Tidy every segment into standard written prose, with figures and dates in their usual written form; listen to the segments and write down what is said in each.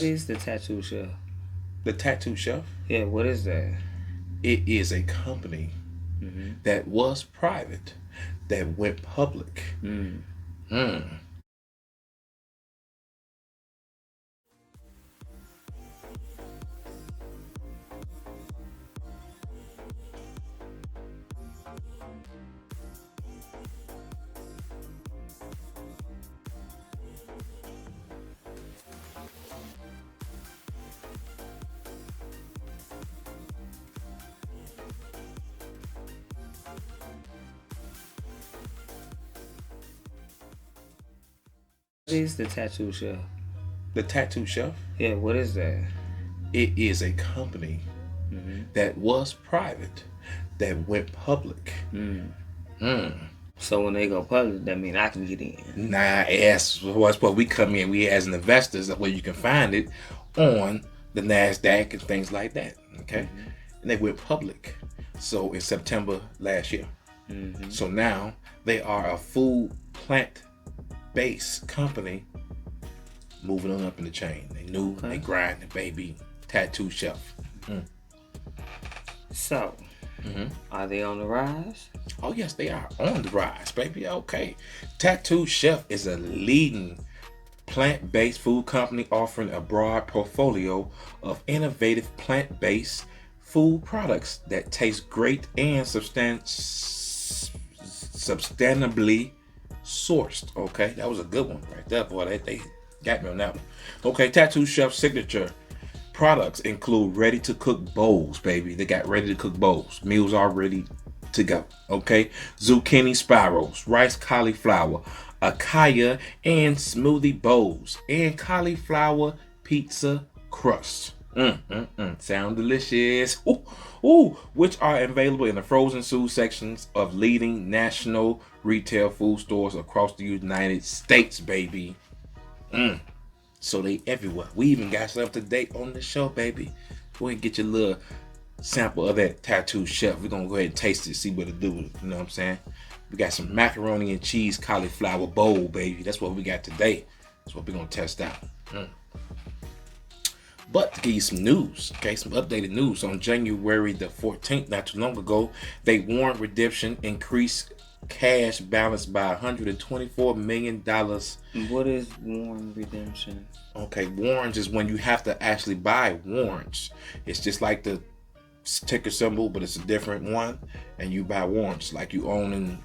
is the Tattoo Chef? The Tattoo Chef? Yeah, what is that? It is a company that was private that went public. Mm. What is the Tattoo Chef? The Tattoo Chef? Yeah, what is that? It is a company that was private that went public. So when they go public, that means I can get in. Nah, that's what we come in. We as investors, where you can find it on the NASDAQ and things like that. Okay, and they went public. So in September last year. So now they are a food plant-based company moving on up in the chain. They new, they grind, baby. Tattoo Chef. So, are they on the rise? Oh yes, they are on the rise, baby. Okay, Tattoo Chef is a leading plant-based food company offering a broad portfolio of innovative plant-based food products that taste great and substantially sourced. Okay, that was a good one right there, boy. They got me on that one. Okay, Tattoo Chef's signature products include ready-to-cook bowls, baby. They got ready-to-cook bowls. Meals are ready to go. Okay, zucchini spirals, rice cauliflower, akaya, and smoothie bowls, and cauliflower pizza crust. Sound delicious. Ooh, which are available in the frozen food sections of leading national retail food stores across the United States, baby. So they everywhere. We even got some up to date on the show, baby. Go ahead and get your little sample of that Tattoo Chef. We're gonna go ahead and taste it, see what it do with it. You know what I'm saying? We got some macaroni and cheese cauliflower bowl, baby. That's what we got today. That's what we're gonna test out. But to give you some news, okay, some updated news. On January the 14th, not too long ago, they warrant redemption increased cash balance by $124 million. What is warrant redemption? Okay, warrants is when you have to actually buy warrants. It's just like the ticker symbol, but it's a different one. And you buy warrants like you own in,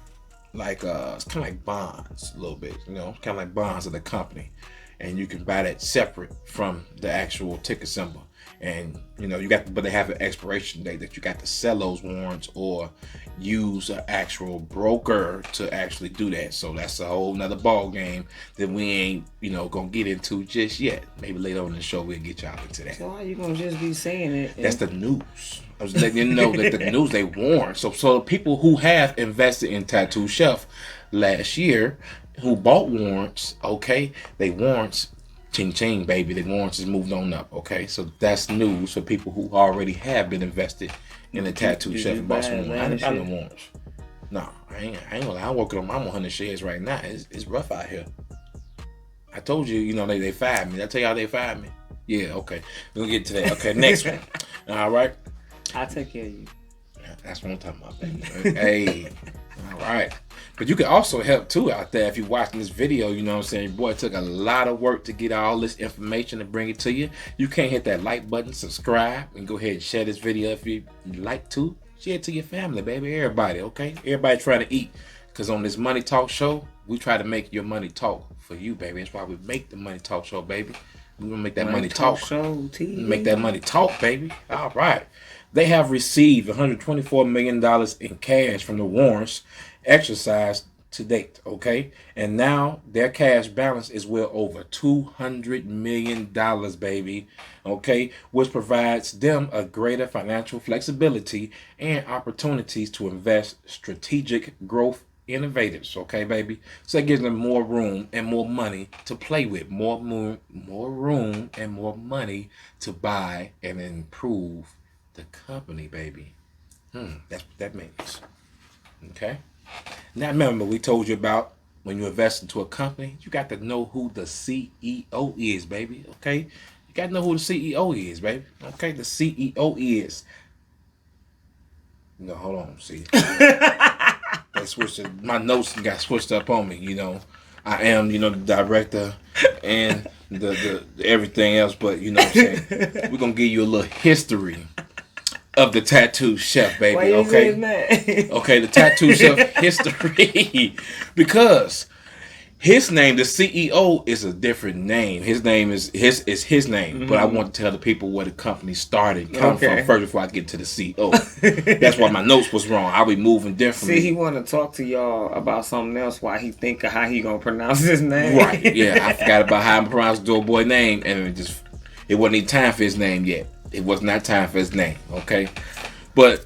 like it's kind of like bonds a little bit. You know, kind of like bonds of the company. And you can buy that separate from the actual ticker symbol. And you know, you got, but they have an expiration date that you got to sell those warrants or use an actual broker to actually do that. So that's a whole nother ball game that we ain't, you know, gonna get into just yet. Maybe later on in the show we'll get y'all into that. So why you gonna just be saying it? That's the news. I was letting you know that the news, they warn. So people who have invested in Tattoo Chef last year, who bought warrants, okay, they warrants, ching ching, baby, the warrants has moved on up, okay? So that's news for people who already have been invested in the Tattoo Chef and bought some warrants. I didn't buy no warrants. No, I ain't gonna lie. I'm working on my 100 shares right now. It's rough out here. I told you, you know, they fired me. Did I tell y'all they fired me? Yeah, okay. We're gonna get to that. Okay, next one. All right. I'll take care of you. That's what I'm talking about, baby. Hey. All right. But you can also help too out there if you're watching this video. You know what I'm saying? Boy, it took a lot of work to get all this information and bring it to you. You can't hit that like button, subscribe, and go ahead and share this video if you like to. Share it to your family, baby. Everybody, okay? Everybody try to eat. Because on this Money Talk show, we try to make your money talk for you, baby. That's why we make the Money Talk show, baby. We're going to make that money talk. Make that money talk, baby. All right. They have received $124 million in cash from the warrants exercised to date, okay? And now their cash balance is well over $200 million, baby, okay? Which provides them a greater financial flexibility and opportunities to invest strategic growth innovators, okay, baby? So it gives them more room and more money to play with, more room and more money to buy and improve the company, baby. That's what that means. Okay. Now remember, we told you about when you invest into a company, you got to know who the CEO is, baby. Okay. You gotta know who the CEO is, baby. Okay, the CEO is. No, hold on. See, they switched. My notes got switched up on me. I am, the director and the everything else. But you know what I'm saying. We're gonna give you a little history of the Tattoo Chef, baby. Why you Okay. saying that? Okay, the Tattoo Chef history because his name, the CEO, is a different name. His name is his name. But I want to tell the people where the company started come from first before I get to the CEO. That's why my notes was wrong. I'll be moving differently. See, he want to talk to y'all about something else while he think of how he gonna pronounce his name. Right? Yeah, I forgot about how I pronounce the boy name, and it wasn't even time for his name yet. It was not time for his name. Okay, but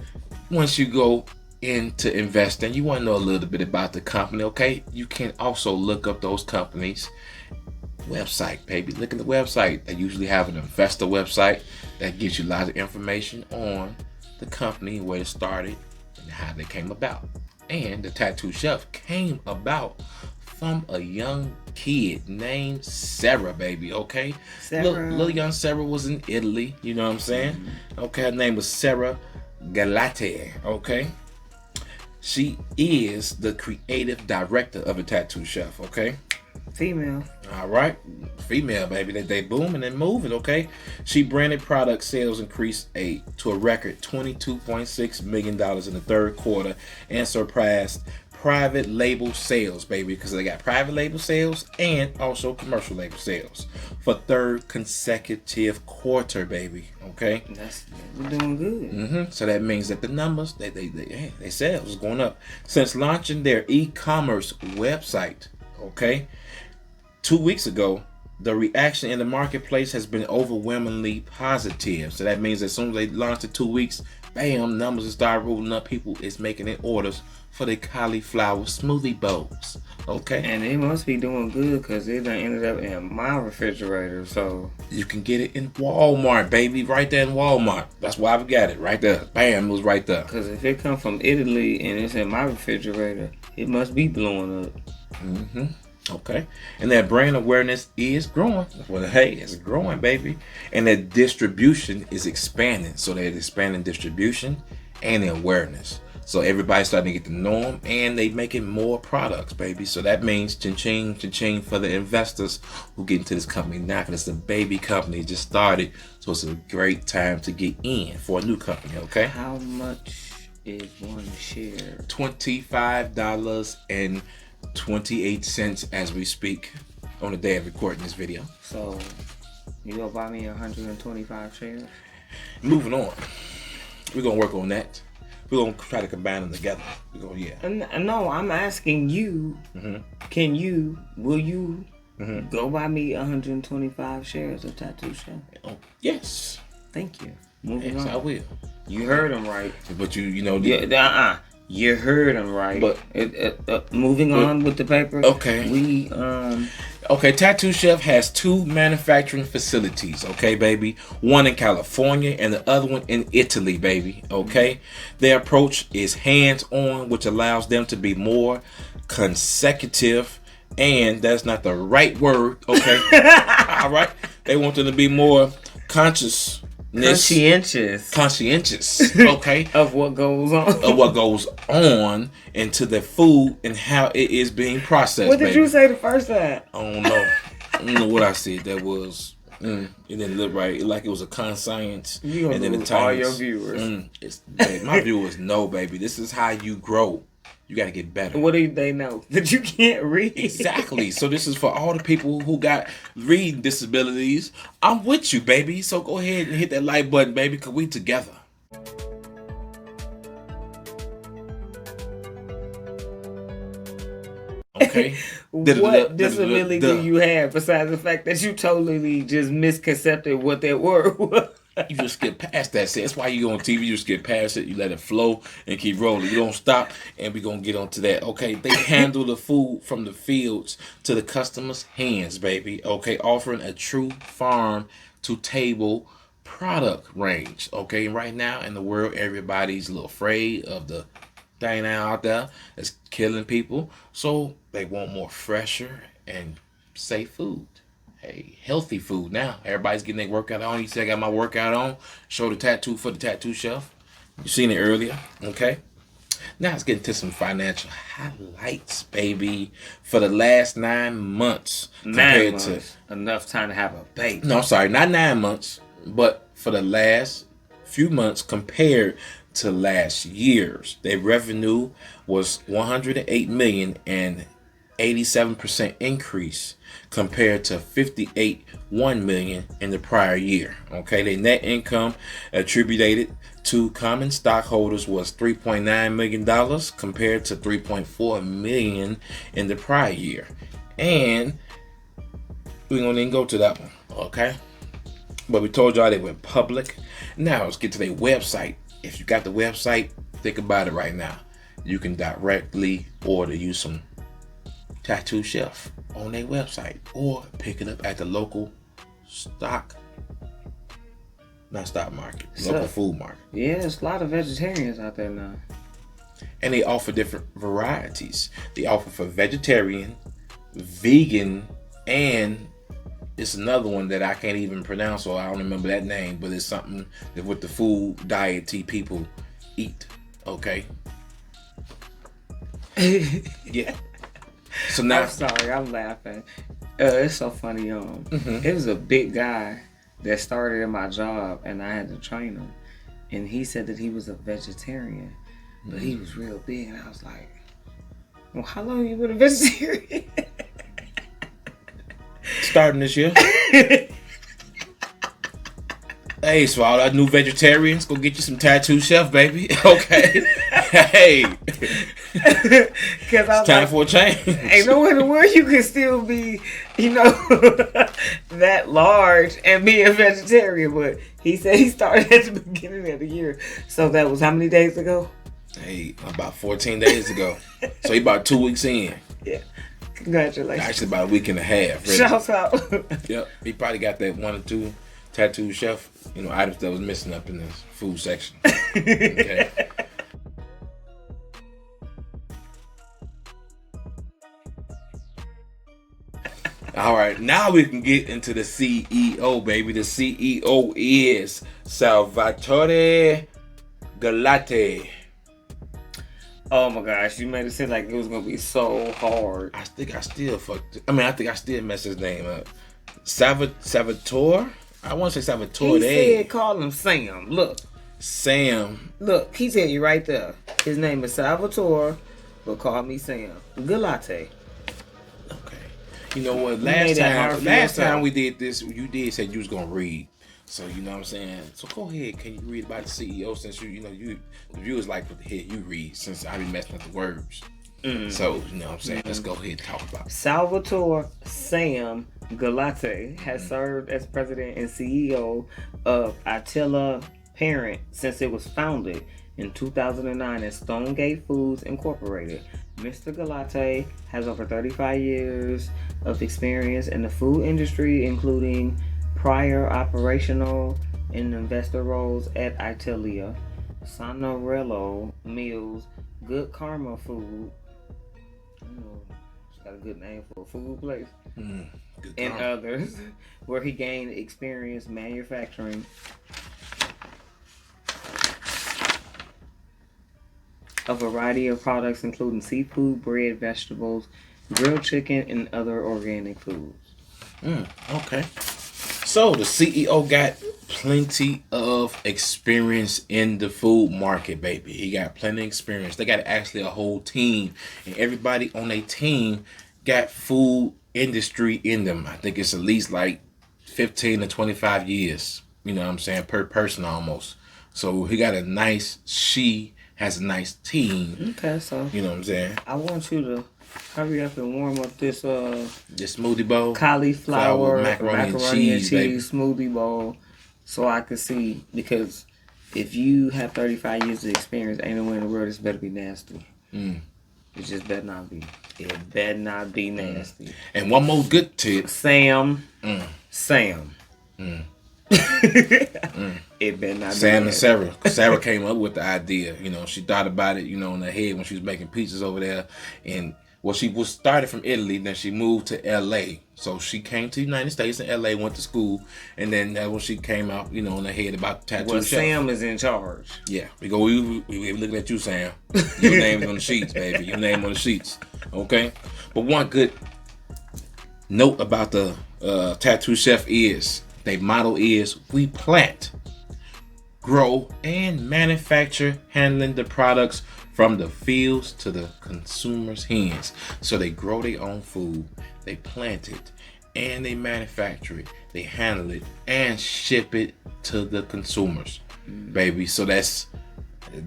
once you go into investing, you want to know a little bit about the company. Okay, you can also look up those companies' website, baby. Look at the website. They usually have an investor website that gives you a lot of information on the company, where it started, and how they came about. And the Tattoo Chef came about from a young kid named Sarah, baby. Okay, Sarah. Little young Sarah was in Italy. You know what I'm saying? Okay, her name was Sarah Galate. Okay. She is the creative director of a Tattoo Chef, okay? Female. All right. Female, baby. They booming and moving, okay? She branded product sales increased to a record $22.6 million in the third quarter and surpassed private label sales, baby, because they got private label sales and also commercial label sales for third consecutive quarter, baby. Okay, We're doing good. So that means that the numbers, they sales is going up since launching their e-commerce website. Okay, 2 weeks ago, the reaction in the marketplace has been overwhelmingly positive. So that means as soon as they launched it 2 weeks, bam, numbers start rolling up. People is making their orders for the cauliflower smoothie bowls. Okay, And they must be doing good because it done ended up in my refrigerator. So you can get it in Walmart, baby, right there in Walmart. That's why we got it right there. Bam, it was right there. because if it come from Italy and it's in my refrigerator, it must be blowing up. Okay, and that brand awareness is growing. Well, hey, it's growing, baby, and that distribution is expanding. So they're expanding distribution and awareness. So everybody's starting to get to know them, and they making more products, baby. So that means cha-ching, cha-ching for the investors who get into this company now, because it's a baby company, it just started. So it's a great time to get in for a new company, okay? How much is one share? $25.28 as we speak on the day of recording this video. So you gonna buy me 125 shares? Moving on. We're going to work on that. We're going to try to combine them together. No, I'm asking you. Will you go buy me 125 shares of Tattoo Chef? Oh, yes. Thank you. Moving Yes, on. I will. You heard him right. But you You heard him right. But moving on with the paper. Okay. Okay, Tattoo Chef has 2 manufacturing facilities, okay, baby? One in California and the other one in Italy, baby, okay? Their approach is hands-on, which allows them to be more consecutive, and that's not the right word, okay? All right? They want them to be more conscientious, okay, of what goes on, into the food and how it is being processed. What did you say the first time? I don't know. I don't know what I said. That was it didn't look right. Like it was a conscience. You gonna lose all your viewers. My viewers know, baby. This is how you grow. You got to get better. What do they know? That you can't read? Exactly. So this is for all the people who got reading disabilities. I'm with you, baby. So go ahead and hit that like button, baby, because we together. Okay. What disability do you have besides the fact that you totally just misconcepted what that word was? You just skip past that. See, that's why you on TV. You skip past it. You let it flow and keep rolling. You don't stop, and we're going to get onto that. Okay, they handle the food from the fields to the customer's hands, baby. Okay, offering a true farm-to-table product range. Okay, right now in the world, everybody's a little afraid of the thing out there that's killing people. So they want more fresher and safe food. Hey, healthy food now. Everybody's getting their workout on. You say I got my workout on. Show the tattoo for the Tattoo Chef. You seen it earlier, okay? Now let's get into some financial highlights, baby. For the last 9 months. 9 months. Enough time to have a baby. No, sorry, not 9 months, but for the last few months compared to last year's. Their revenue was $108 million and 87% increase compared to $58.1 million in the prior year. Okay, their net income attributed to common stockholders was $3.9 million compared to $3.4 million in the prior year. And we're going to even go to that one, okay? But we told y'all they went public. Now let's get to their website. If you got the website, think about it right now. You can directly order you some Tattoo Chef on their website or pick it up at the local local food market. Yeah, there's a lot of vegetarians out there now. And they offer different varieties. They offer for vegetarian, vegan, and it's another one that I can't even pronounce, or I don't remember that name, but it's something that with the food diet people eat. Okay. Yeah. So now, I'm sorry, I'm laughing. It's so funny. It was a big guy that started in my job, and I had to train him. And he said that he was a vegetarian, but he was real big, and I was like, "Well, how long you been a vegetarian?" Starting this year. Hey, so all our new vegetarians, go get you some Tattoo Chef, baby. Okay. Hey. It's time for a change. Ain't no in the world you can still be, that large and be a vegetarian. But he said he started at the beginning of the year. So that was how many days ago? Hey, about 14 days ago. So he about 2 weeks in. Yeah. Congratulations. Actually, about a week and a half. Really. Shout out. Yep. He probably got that 1 or 2 Tattoo Chef, items that was missing up in the food section. Okay. All right, now we can get into the CEO, baby. The CEO is Salvatore Galate. Oh my gosh, you made it seem like it was gonna be so hard. I think I still messed his name up. Salvatore? I want to say Salvatore. He said call him Sam. Look. Sam. Look, he tell you right there. His name is Salvatore, but call me Sam. Galate. Okay. You know what? Last time we did this, you did say you was gonna read. So you know what I'm saying. So go ahead. Can you read about the CEO since the viewers like to hear you read since I be messing up the words. So you know what I'm saying. Let's go ahead and talk about it. Salvatore Sam Galate has served as president and CEO of Attila Parent since it was founded in 2009 as Stonegate Foods Incorporated. Mr. Galate has over 35 years of experience in the food industry, including prior operational and investor roles at Italia, Sonorello Mills, Good Karma Food. It's got a good name for a food place. And others, where he gained experience manufacturing a variety of products, including seafood, bread, vegetables, grilled chicken, and other organic foods. Okay. So the CEO got plenty of experience in the food market, baby. He got plenty of experience. They got actually a whole team, and everybody on their team got food industry in them. I think it's at least like 15 to 25 years, you know what I'm saying, per person almost. So he got she has a nice team. Okay, so you know what I'm saying. I want you to hurry up and warm up this smoothie bowl, cauliflower macaroni and cheese smoothie bowl, so I can see, because if you have 35 years of experience, ain't no way in the world this better be nasty. It just better not be. It better not be nasty. And one more good tip, Sam. It better not Sam be and Sarah. Sarah came up with the idea. She thought about it, in her head when she was making pizzas over there. And Well, she was started from Italy, then she moved to LA. So she came to the United States in LA, went to school, and then that's when she came out, you know, in her head about Tattoo Well, Chef. Sam is in charge. Yeah, we looking at you, Sam. Your name's on the sheets, baby. Your name on the sheets. Okay? But one good note about the Tattoo Chef is, their motto is, we plant, grow, and manufacture, handling the products from the fields to the consumer's hands. So they grow their own food, they plant it, and they manufacture it, they handle it, and ship it to the consumers, baby. So that's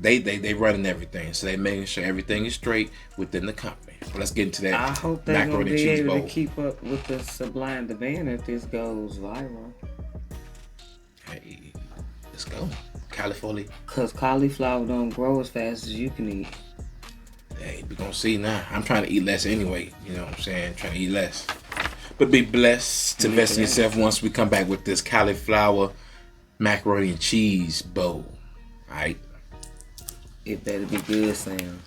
they running everything. So they making sure everything is straight within the company. Well, let's get into that. I hope they're macaroni gonna and be cheese able bowl. to keep up with the supply and demand if this goes viral. Hey, let's go. California. Cause cauliflower don't grow as fast as you can eat. Hey, we gonna see now. I'm trying to eat less anyway. You know what I'm saying? Trying to eat less. But be blessed to invest in yourself once we come back with this cauliflower macaroni and cheese bowl. Alright? It better be good, Sam.